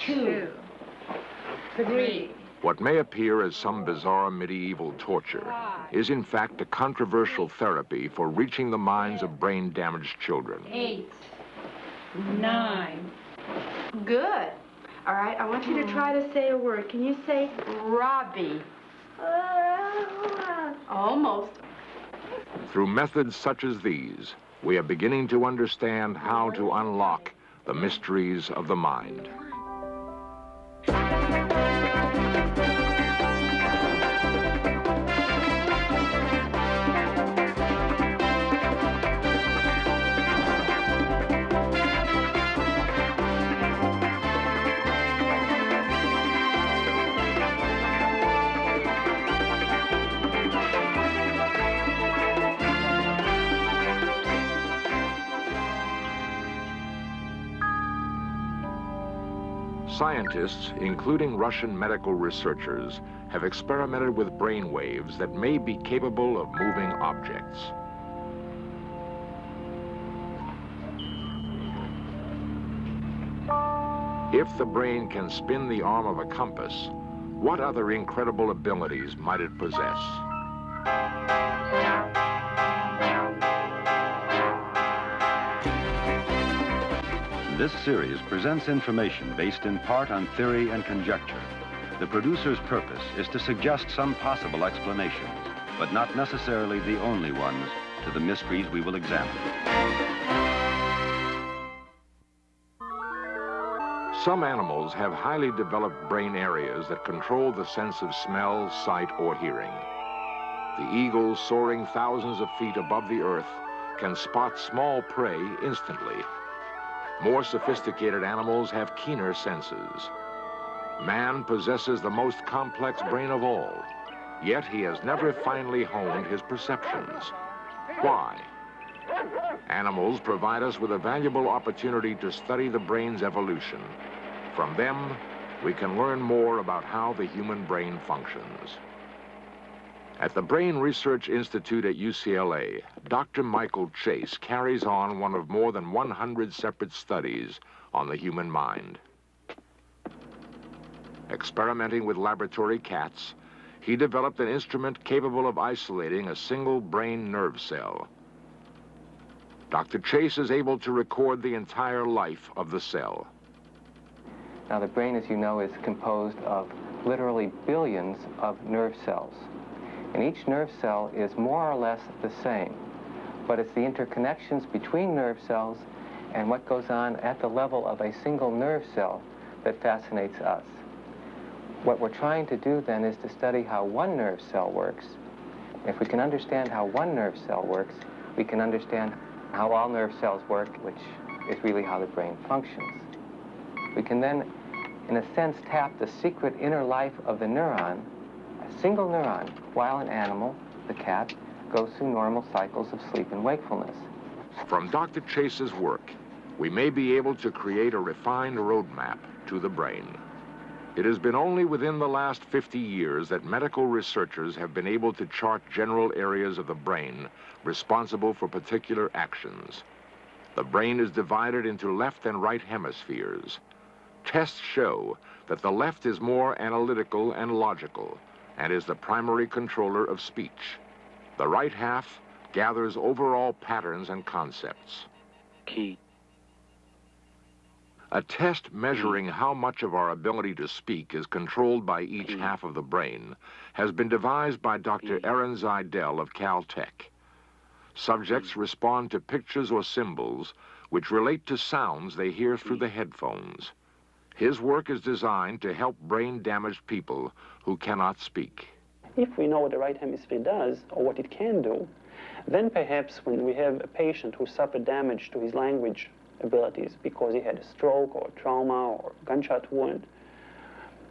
2, 3. What may appear as some bizarre medieval torture is in fact a controversial therapy for reaching the minds of brain-damaged children. 8, 9. Good. All right, I want you to try to say a word. Can you say Robbie? Almost. Through methods such as these, we are beginning to understand how to unlock the mysteries of the mind. Scientists, including Russian medical researchers, have experimented with brain waves that may be capable of moving objects. If the brain can spin the arm of a compass, what other incredible abilities might it possess? This series presents information based in part on theory and conjecture. The producer's purpose is to suggest some possible explanations, but not necessarily the only ones, to the mysteries we will examine. Some animals have highly developed brain areas that control the sense of smell, sight, or hearing. The eagle, soaring thousands of feet above the earth, can spot small prey instantly. More sophisticated animals have keener senses. Man possesses the most complex brain of all, yet he has never finely honed his perceptions. Why? Animals provide us with a valuable opportunity to study the brain's evolution. From them, we can learn more about how the human brain functions. At the Brain Research Institute at UCLA, Dr. Michael Chase carries on one of more than 100 separate studies on the human mind. Experimenting with laboratory cats, he developed an instrument capable of isolating a single brain nerve cell. Dr. Chase is able to record the entire life of the cell. Now, the brain, as you know, is composed of literally billions of nerve cells. And each nerve cell is more or less the same, but it's the interconnections between nerve cells and what goes on at the level of a single nerve cell that fascinates us. What we're trying to do then is to study how one nerve cell works. If we can understand how one nerve cell works, we can understand how all nerve cells work, which is really how the brain functions. We can then, in a sense, tap the secret inner life of the neuron, a single neuron, while an animal, the cat, goes through normal cycles of sleep and wakefulness. From Dr. Chase's work, we may be able to create a refined roadmap to the brain. It has been only within the last 50 years that medical researchers have been able to chart general areas of the brain responsible for particular actions. The brain is divided into left and right hemispheres. Tests show that the left is more analytical and logical, and is the primary controller of speech. The right half gathers overall patterns and concepts. Key. A test measuring how much of our ability to speak is controlled by each half of the brain has been devised by Dr. Aaron Zeidel of Caltech. Subjects respond to pictures or symbols which relate to sounds they hear through the headphones. His work is designed to help brain-damaged people who cannot speak. If we know what the right hemisphere does, or what it can do, then perhaps when we have a patient who suffered damage to his language abilities because he had a stroke or trauma or gunshot wound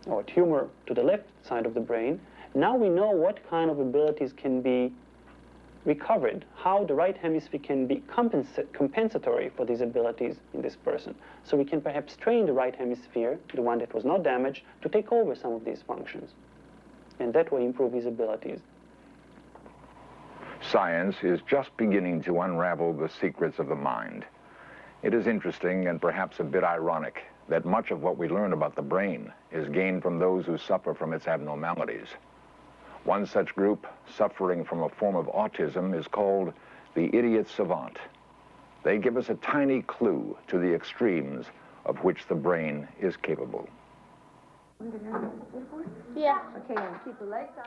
or a tumor to the left side of the brain, now we know what kind of abilities can be recovered, how the right hemisphere can be compensatory for these abilities in this person. So we can perhaps train the right hemisphere, the one that was not damaged, to take over some of these functions, and that way improve his abilities. Science is just beginning to unravel the secrets of the mind. It is interesting and perhaps a bit ironic that much of what we learn about the brain is gained from those who suffer from its abnormalities. One such group suffering from a form of autism is called the idiot savant. They give us a tiny clue to the extremes of which the brain is capable. Yeah.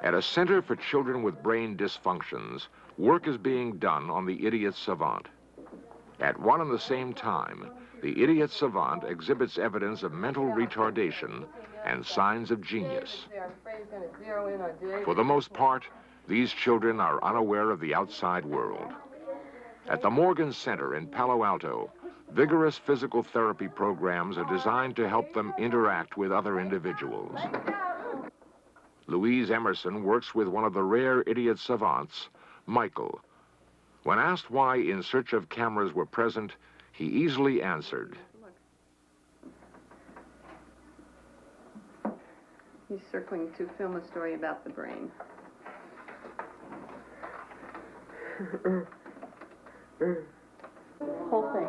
At a center for children with brain dysfunctions, work is being done on the idiot savant. At one and the same time, the idiot savant exhibits evidence of mental retardation and signs of genius. For the most part, these children are unaware of the outside world. At the Morgan Center in Palo Alto, vigorous physical therapy programs are designed to help them interact with other individuals. Louise Emerson works with one of the rare idiot savants, Michael. When asked why In Search of cameras were present, he easily answered. He's circling to film a story about the brain. Whole thing.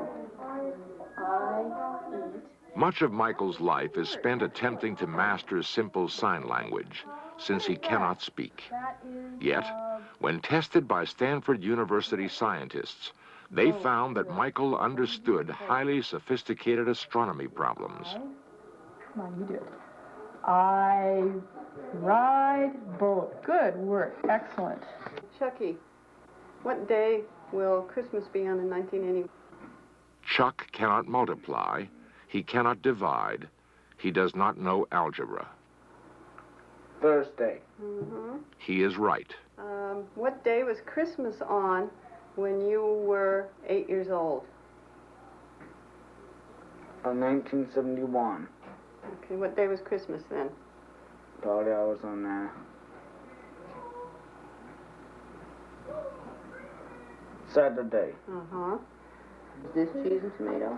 Much of Michael's life is spent attempting to master simple sign language, since he cannot speak. Yet, when tested by Stanford University scientists, they found that Michael understood highly sophisticated astronomy problems. Come on, you do it. I ride bullet. Good work. Excellent. Chucky, what day will Christmas be on in 1980? Chuck cannot multiply, he cannot divide, he does not know algebra. Thursday. Mm-hmm. He is right. What day was Christmas on when you were 8 years old? 1971. Okay, what day was Christmas then? Probably I was on there. Saturday. Uh-huh. Is this cheese and tomato?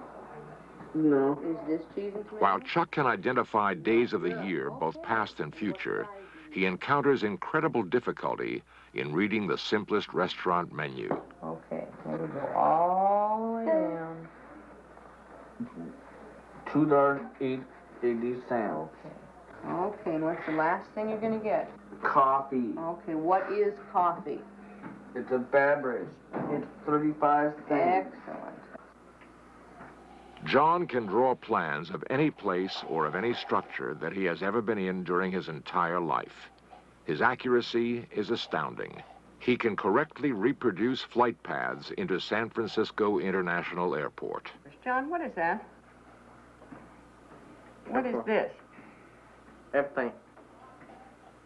No. Is this cheese and tomato? While Chuck can identify days of the year, both past and future, he encounters incredible difficulty in reading the simplest restaurant menu. Okay, here we go all the way down. $2.80. Okay. Okay, and what's the last thing you're going to get? Coffee. Okay, what is coffee? It's a beverage. It's 35 cents. Excellent. John can draw plans of any place or of any structure that he has ever been in during his entire life. His accuracy is astounding. He can correctly reproduce flight paths into San Francisco International Airport. John, what is that? What is this? Everything.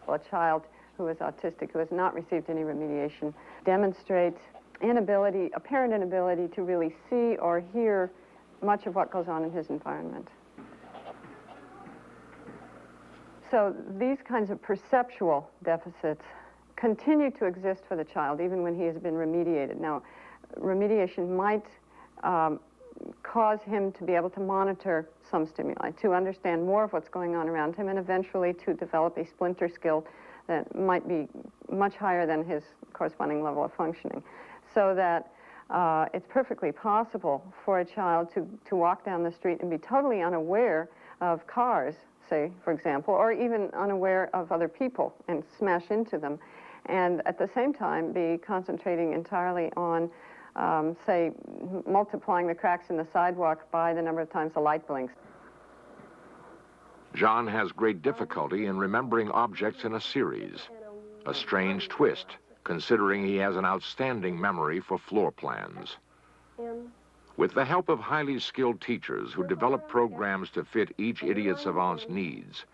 Well, a child who is autistic, who has not received any remediation, demonstrates apparent inability to really see or hear much of what goes on in his environment. So these kinds of perceptual deficits continue to exist for the child even when he has been remediated. Now, remediation might cause him to be able to monitor some stimuli, to understand more of what's going on around him, and eventually to develop a splinter skill that might be much higher than his corresponding level of functioning. So that it's perfectly possible for a child to walk down the street and be totally unaware of cars, say, for example, or even unaware of other people and smash into them, and at the same time be concentrating entirely on, say, multiplying the cracks in the sidewalk by the number of times the light blinks. John has great difficulty in remembering objects in a series, a strange twist, considering he has an outstanding memory for floor plans. With the help of highly skilled teachers who develop programs to fit each idiot savant's needs,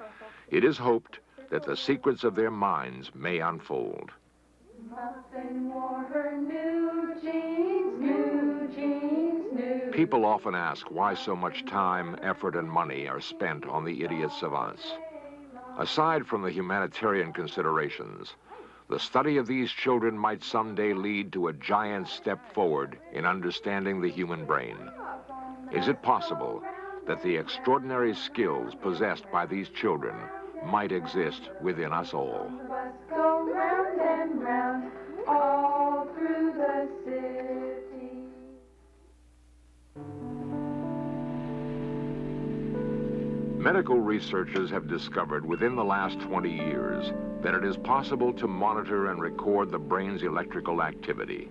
it is hoped that the secrets of their minds may unfold. People often ask why so much time, effort, and money are spent on the idiot savants. Aside from the humanitarian considerations, the study of these children might someday lead to a giant step forward in understanding the human brain. Is it possible that the extraordinary skills possessed by these children might exist within us all? Go round and round, all through the city. Medical researchers have discovered within the last 20 years that it is possible to monitor and record the brain's electrical activity.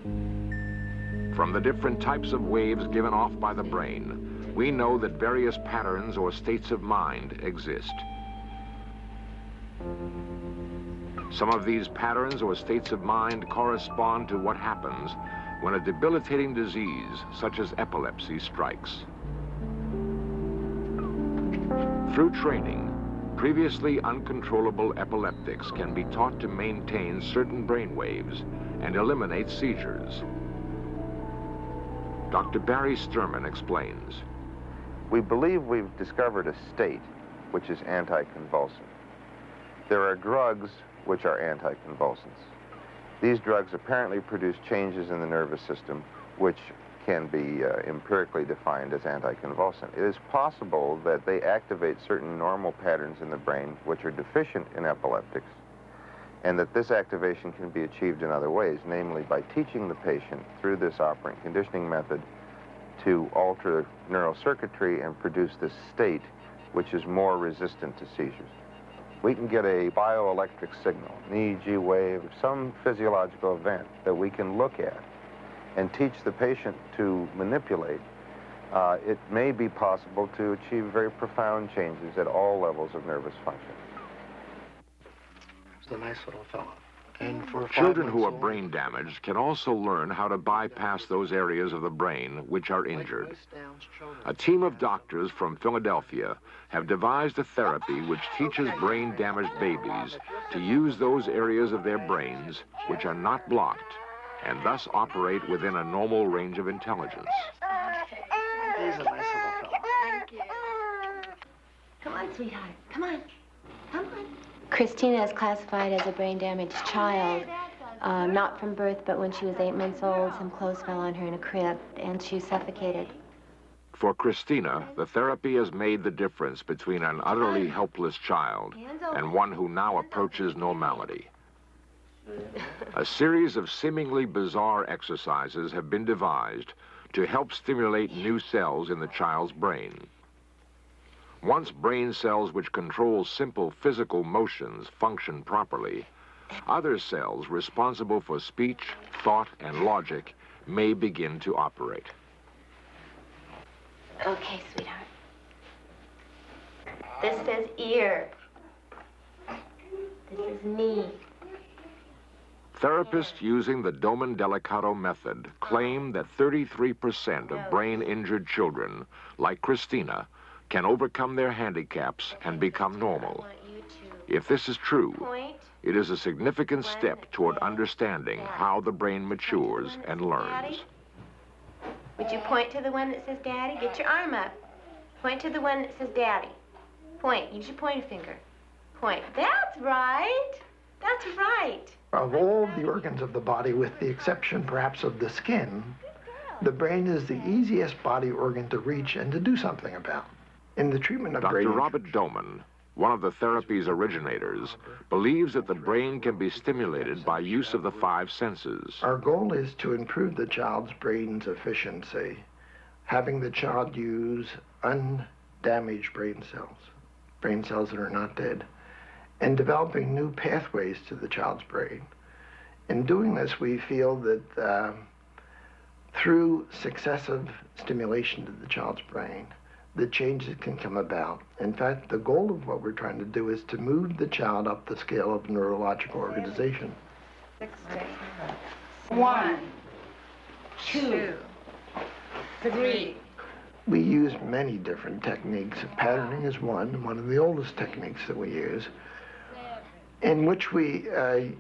From the different types of waves given off by the brain, we know that various patterns or states of mind exist. Some of these patterns or states of mind correspond to what happens when a debilitating disease, such as epilepsy, strikes. Through training, previously uncontrollable epileptics can be taught to maintain certain brain waves and eliminate seizures. Dr. Barry Sturman explains. We believe we've discovered a state which is anticonvulsant. There are drugs which are anticonvulsants. These drugs apparently produce changes in the nervous system which can be empirically defined as anticonvulsant. It is possible that they activate certain normal patterns in the brain which are deficient in epileptics, and that this activation can be achieved in other ways, namely by teaching the patient through this operant conditioning method to alter neural circuitry and produce this state which is more resistant to seizures. We can get a bioelectric signal, an EEG wave, some physiological event that we can look at and teach the patient to manipulate. It may be possible to achieve very profound changes at all levels of nervous function. He's a nice little fellow. And for Children who are brain damaged can also learn how to bypass those areas of the brain which are injured. A team of doctors from Philadelphia have devised a therapy which teaches brain-damaged babies to use those areas of their brains which are not blocked and thus operate within a normal range of intelligence. He's a nice little fellow. Thank you. Come on, sweetheart. Come on. Come on. Christina is classified as a brain-damaged child, not from birth, but when she was 8 months old, some clothes fell on her in a crib, and she suffocated. For Christina, the therapy has made the difference between an utterly helpless child and one who now approaches normality. A series of seemingly bizarre exercises have been devised to help stimulate new cells in the child's brain. Once brain cells which control simple physical motions function properly, other cells responsible for speech, thought, and logic may begin to operate. Okay, sweetheart. This says ear. This is knee. Therapists using the Doman-Delicato method claim that 33% of brain-injured children, like Christina, can overcome their handicaps and become normal. If this is true, it is a significant step toward understanding how the brain matures and learns. Would you point to the one that says Daddy? Get your arm up. Point to the one that says Daddy. Point. Use your pointer finger. Point. That's right. That's right. Of all the organs of the body, with the exception perhaps of the skin, the brain is the easiest body organ to reach and to do something about. In the treatment of brain Dr. Robert Doman, one of the therapy's originators, believes that the brain can be stimulated by use of the 5 senses. Our goal is to improve the child's brain's efficiency, having the child use undamaged brain cells that are not dead, and developing new pathways to the child's brain. In doing this, we feel that through successive stimulation to the child's brain, the changes can come about. In fact, the goal of what we're trying to do is to move the child up the scale of neurological organization. 1, 2, 3. We use many different techniques. Patterning is one of the oldest techniques that we use, in which we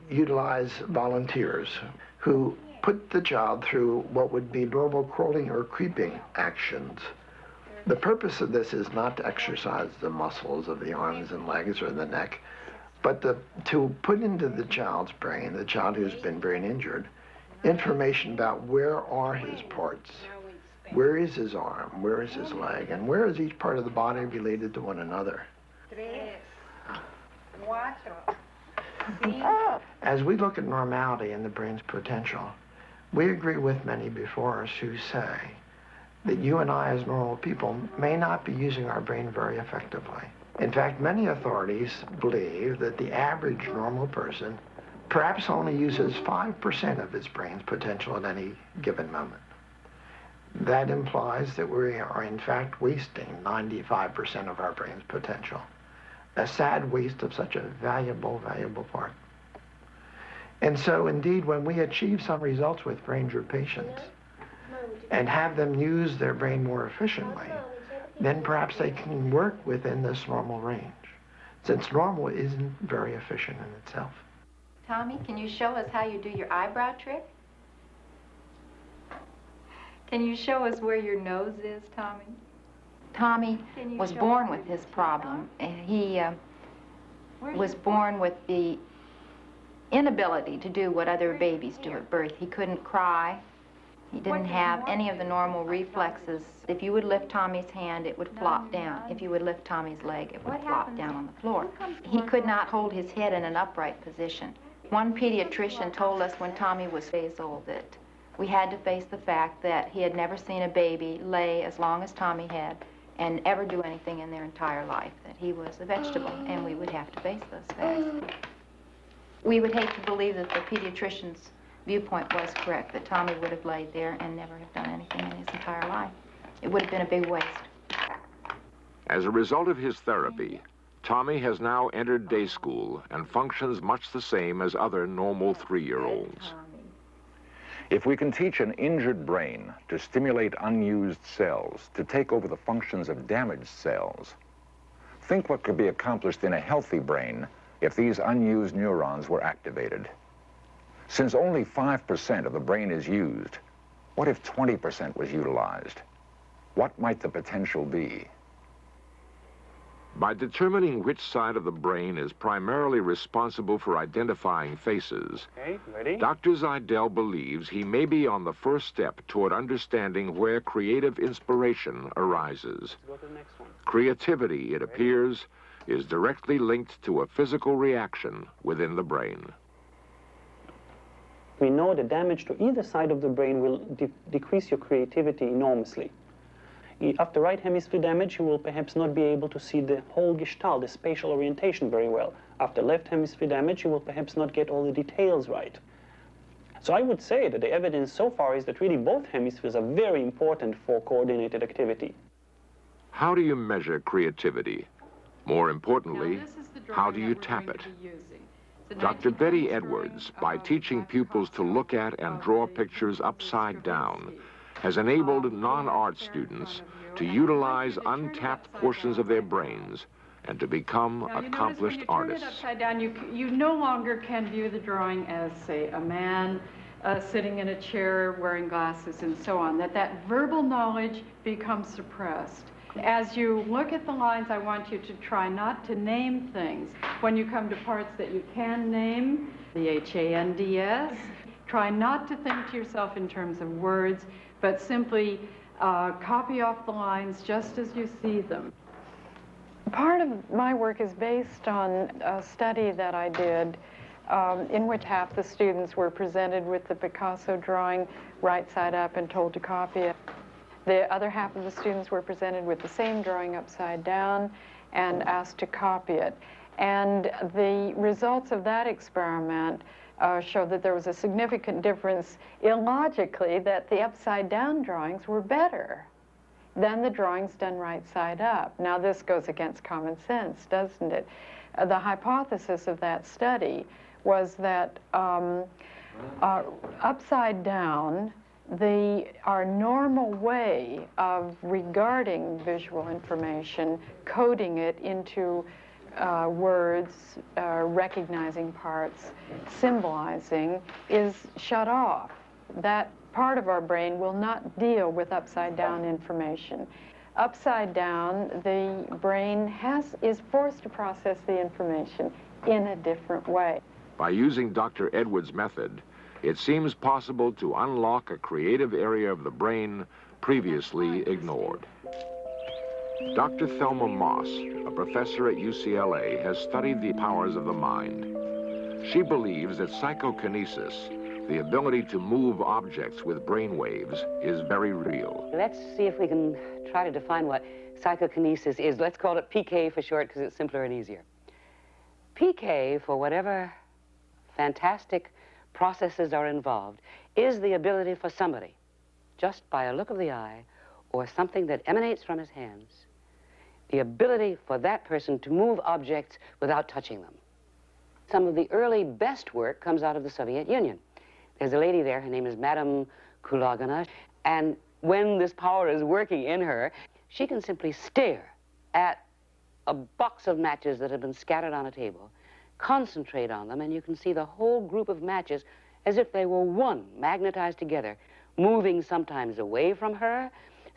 utilize volunteers who put the child through what would be normal crawling or creeping actions. The purpose of this is not to exercise the muscles of the arms and legs or the neck, but to put into the child's brain, the child who's been brain injured, information about where are his parts, where is his arm, where is his leg, and where is each part of the body related to one another. As we look at normality and the brain's potential, we agree with many before us who say that you and I as normal people may not be using our brain very effectively. In fact, many authorities believe that the average normal person perhaps only uses 5% of its brain's potential at any given moment. That implies that we are in fact wasting 95% of our brain's potential. A sad waste of such a valuable part. And so indeed, when we achieve some results with brain injured patients and have them use their brain more efficiently, then perhaps they can work within this normal range, since normal isn't very efficient in itself. Tommy, can you show us how you do your eyebrow trick? Can you show us where your nose is, Tommy? Tommy was born with this problem. He was born with the inability to do what other babies do at birth. He couldn't cry. He didn't have any of the normal reflexes. If you would lift Tommy's hand, it would flop down. If you would lift Tommy's leg, it would flop down on the floor. He could not hold his head in an upright position. One pediatrician told us when Tommy was 8 years old that we had to face the fact that he had never seen a baby lay as long as Tommy had and ever do anything in their entire life, that he was a vegetable, and we would have to face those facts. We would hate to believe that the pediatrician's viewpoint was correct, that Tommy would have laid there and never have done anything in his entire life. It would have been a big waste. As a result of his therapy, Tommy has now entered day school and functions much the same as other normal 3-year-olds. If we can teach an injured brain to stimulate unused cells, to take over the functions of damaged cells, think what could be accomplished in a healthy brain if these unused neurons were activated. Since only 5% of the brain is used, what if 20% was utilized? What might the potential be? By determining which side of the brain is primarily responsible for identifying faces, Dr. Zeidel believes he may be on the first step toward understanding where creative inspiration arises. Creativity, it appears, is directly linked to a physical reaction within the brain. We know that damage to either side of the brain will decrease your creativity enormously. After right hemisphere damage, you will perhaps not be able to see the whole gestalt, the spatial orientation very well. After left hemisphere damage, you will perhaps not get all the details right. So I would say that the evidence so far is that really both hemispheres are very important for coordinated activity. How do you measure creativity? More importantly, how do you tap it? Dr. Betty Edwards, by teaching pupils to look at and draw pictures upside down, has enabled non-art students to utilize untapped portions of their brains and to become accomplished artists. Upside down, you no longer can view the drawing as, say, a man sitting in a chair wearing glasses and so on, that verbal knowledge becomes suppressed. As you look at the lines, I want you to try not to name things. When you come to parts that you can name, the H-A-N-D-S, try not to think to yourself in terms of words, but simply copy off the lines just as you see them. Part of my work is based on a study that I did in which half the students were presented with the Picasso drawing right side up and told to copy it. The other half of the students were presented with the same drawing upside down and asked to copy it. And the results of that experiment showed that there was a significant difference illogically, that the upside down drawings were better than the drawings done right side up. Now this goes against common sense, doesn't it? The hypothesis of that study was that upside down, our normal way of regarding visual information, coding it into words, recognizing parts, symbolizing, is shut off. That part of our brain will not deal with upside down information. Upside down, the brain is forced to process the information in a different way. By using Dr. Edwards' method, it seems possible to unlock a creative area of the brain previously ignored. Dr. Thelma Moss, a professor at UCLA, has studied the powers of the mind. She believes that psychokinesis, the ability to move objects with brain waves is very real. Let's see if we can try to define what psychokinesis is. Let's call it PK for short because it's simpler and easier. PK, for whatever fantastic processes are involved, is the ability for somebody, just by a look of the eye or something that emanates from his hands, the ability for that person to move objects without touching them. Some of the early best work comes out of the Soviet Union. There's a lady there, her name is Madame Kulagina, and when this power is working in her, she can simply stare at a box of matches that have been scattered on a table, concentrate on them, and you can see the whole group of matches as if they were one, magnetized together, moving sometimes away from her,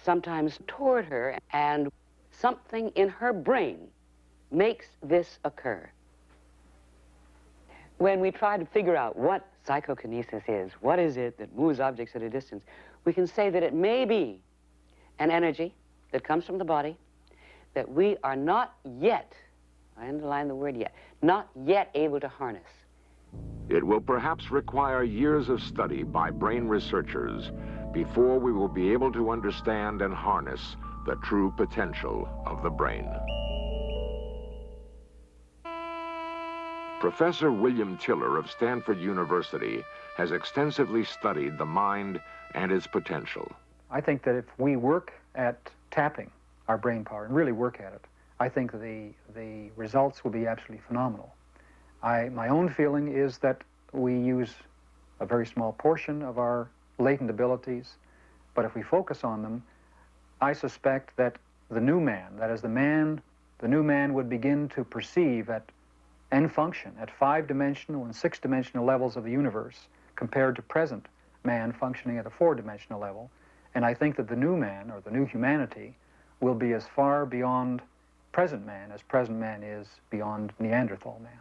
sometimes toward her, and something in her brain makes this occur. When we try to figure out what psychokinesis is, what is it that moves objects at a distance, we can say that it may be an energy that comes from the body that we are not yet, I underline the word yet, not yet able to harness. It will perhaps require years of study by brain researchers before we will be able to understand and harness the true potential of the brain. Professor William Tiller of Stanford University has extensively studied the mind and its potential. I think that if we work at tapping our brain power and really work at it, I think the results will be absolutely phenomenal. My own feeling is that we use a very small portion of our latent abilities, but if we focus on them, I suspect that the new man, that is the new man would begin to perceive and function at 5-dimensional and 6-dimensional levels of the universe compared to present man functioning at a 4-dimensional level. And I think that the new man, or the new humanity, will be as far beyond present man as present man is beyond Neanderthal man.